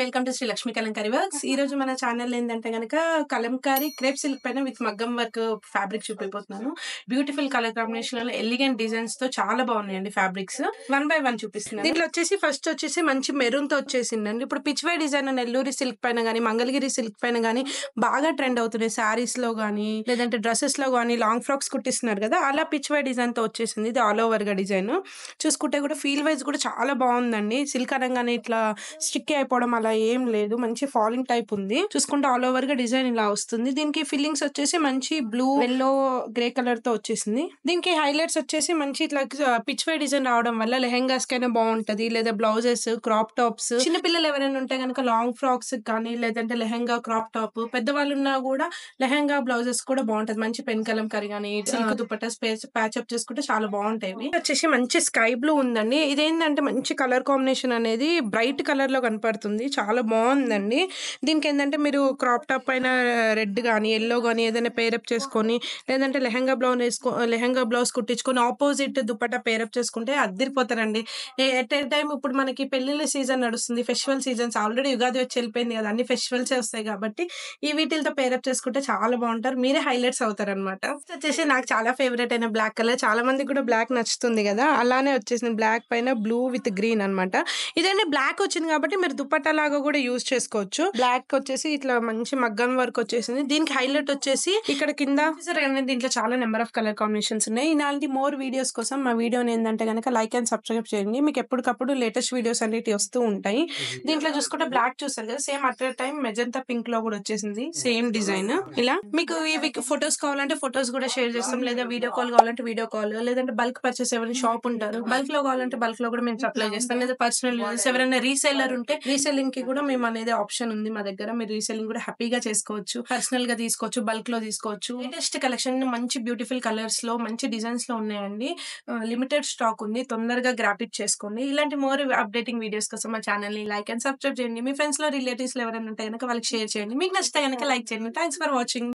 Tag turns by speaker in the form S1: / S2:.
S1: Welcome to Shri Lakshmi Kalamkari works. ఈ రోజు మన ఛానల్ ఏంటంటే గనక కలంకారీ క్రేప్ సిల్క్ పైన విత్ మగ్గం వర్క్ ఫ్యాబ్రిక్ చూపిపోతున్నాను. Beautiful colour combination, elegant designs తో చాలా బాగున్నాయండి ఫ్యాబ్రిక్స్. 1 by 1 చూపిస్తున్నాను. దీంట్లో వచ్చేసి ఫస్ట్ వచ్చేసి మంచి మెరూన్ తో వచ్చేసిందండి. ఇప్పుడు పిచ్వే డిజైన్ నెల్లూరి సిల్క్ పైన గానీ, మంగళగిరి సిల్క్ పైన గానీ బాగా ట్రెండ్ అవుతున్నాయి. శారీస్ లో గానీ, లేదంటే డ్రెస్సెస్ లో గానీ, లాంగ్ ఫ్రాక్స్ కుట్టిస్తున్నారు కదా, అలా పిచ్వే డిజైన్ తో వచ్చేసింది. ఇది ఆల్ ఓవర్ గా డిజైన్ చూసుకుంటే కూడా ఫీల్ వైజ్ కూడా చాలా బాగుందండి. సిల్క్ అనగానే ఇట్లా స్టిక్ అయిపోవడం అలా ఏం లేదు. మంచి ఫాలింగ్ టైప్ ఉంది. చూసుకుంటే ఆల్ ఓవర్ గా డిజైన్ ఇలా వస్తుంది. దీనికి ఫిల్లింగ్స్ వచ్చేసి మంచి బ్లూ, ఎల్లో, గ్రే కలర్ తో వచ్చేసింది. దీనికి హైలైట్స్ వచ్చేసి మంచి ఇట్లా పిచ్ వై డిజైన్ రావడం వల్ల లెహెంగాస్ కైనా బాగుంటది, లేదా బ్లౌజెస్, క్రాప్ టాప్స్, చిన్నపిల్లలు ఎవరైనా ఉంటే కనుక లాంగ్ ఫ్రాక్స్ కానీ, లేదంటే లెహెంగా క్రాప్ టాప్, పెద్దవాళ్ళు ఉన్నా కూడా లెహెంగా బ్లౌజెస్ కూడా బాగుంటది. మంచి పెన్ కలంకారీ కానీ, సిల్క్ దుపట్టా ప్యాచ్ అప్ చేసుకుంటే చాలా బాగుంటాయి. వచ్చేసి మంచి స్కై బ్లూ ఉందండి. ఇదేంటంటే మంచి కలర్ కాంబినేషన్ అనేది బ్రైట్ కలర్ లో కనపడుతుంది. చాలా బాగుందండి. దీనికి ఏంటంటే మీరు క్రాప్ టాప్ పైన రెడ్ కానీ, ఎల్లో కానీ ఏదైనా పేరప్ చేసుకొని, లేదంటే లెహంగా బ్లౌజ్ కుట్టించుకొని ఆపోజిట్ దుపట్టా పేరప్ చేసుకుంటే అద్దరిపోతారండి. ఎట్ ఏ టైం ఇప్పుడు మనకి పెళ్లిళ్ళ సీజన్ నడుస్తుంది, ఫెస్టివల్ సీజన్స్ ఆల్రెడీ యుగాది వచ్చి వెళ్ళిపోయింది కదా, అన్ని ఫెస్టివల్స్ వస్తాయి కాబట్టి ఈ వీటిలతో పేరప్ చేసుకుంటే చాలా బాగుంటారు. మీరే హైలైట్స్ అవుతారు అనమాట. వచ్చేసి నాకు చాలా ఫేవరెట్ అయిన బ్లాక్ కలర్. చాలా మందికి కూడా బ్లాక్ నచ్చుతుంది కదా, అలానే వచ్చేసింది. బ్లాక్ పైన బ్లూ విత్ గ్రీన్ అనమాట. ఇదైనా బ్లాక్ వచ్చింది కాబట్టి మీరు దుపట్టా లాగా కూడా యూజ్ చేసుకోవచ్చు. బ్లాక్ వచ్చేసి ఇట్లా మంచి మగ్గం వర్క్ వచ్చేసింది. దీనికి హైలైట్ వచ్చేసి ఇక్కడ కింద దీంట్లో చాలా నెంబర్ ఆఫ్ కలర్ కాంబినేషన్స్ ఉన్నాయి. ఇలాంటి మోర్ వీడియోస్ కోసం మా వీడియోని ఏంటంటే కనుక లైక్ అండ్ సబ్స్క్రైబ్ చేయండి. మీకు ఎప్పటికప్పుడు లేటెస్ట్ వీడియోస్ అనేవి వస్తూ ఉంటాయి. దీంట్లో చూసుకుంటే బ్లాక్ చూస్తారు కదా, same at time magenta pink లో కూడా వచ్చేసింది. Same design. ఇలా మీకు ఇవి ఫొటోస్ కావాలంటే ఫొటోస్ కూడా షేర్ చేస్తాం, లేదా వీడియో కాల్ కావాలంటే వీడియో కాల్, లేదంటే బల్క్ పర్చేస్ ఎవరైనా షాప్ ఉంటారు, బల్క్ లో కావాలంటే బల్క్ లో కూడా మేము సప్లై చేస్తాం, లేదా పర్సనల్ ఎవరైనా రీసెల్లర్ ఉంటే రీసెల్లింగ్ కి కూడా మేము అనేది ఆప్షన్ ఉంది మా దగ్గర. మీరు రీసెల్లింగ్ కూడా హ్యాపీగా చేసుకోవచ్చు, పర్సనల్ గా తీసుకోవచ్చు, బల్క్ లో తీసుకోవచ్చు. లేటెస్ట్ కలెక్షన్ మంచి బ్యూటిఫుల్ కలర్స్ లో, మంచి డిజైన్స్ లో ఉన్నాయండి. లిమిటెడ్ స్టాక్ ఉంది, తొందరగా గ్రాప్ ఇట్ చేసుకోండి. ఇలాంటి మోర్ అప్డేటింగ్ వీడియోస్ కోసం మా ఛానల్ ని లైక్ అండ్ సబ్స్క్రైబ్ చేయండి. మీ ఫ్రెండ్స్ లో రిలేటివ్స్ లో ఎవరైనా ఉంటే కనుక వాళ్ళకి షేర్ చేయండి. మీకు నచ్చితే కనుక లైక్ చేయండి. Thanks for watching.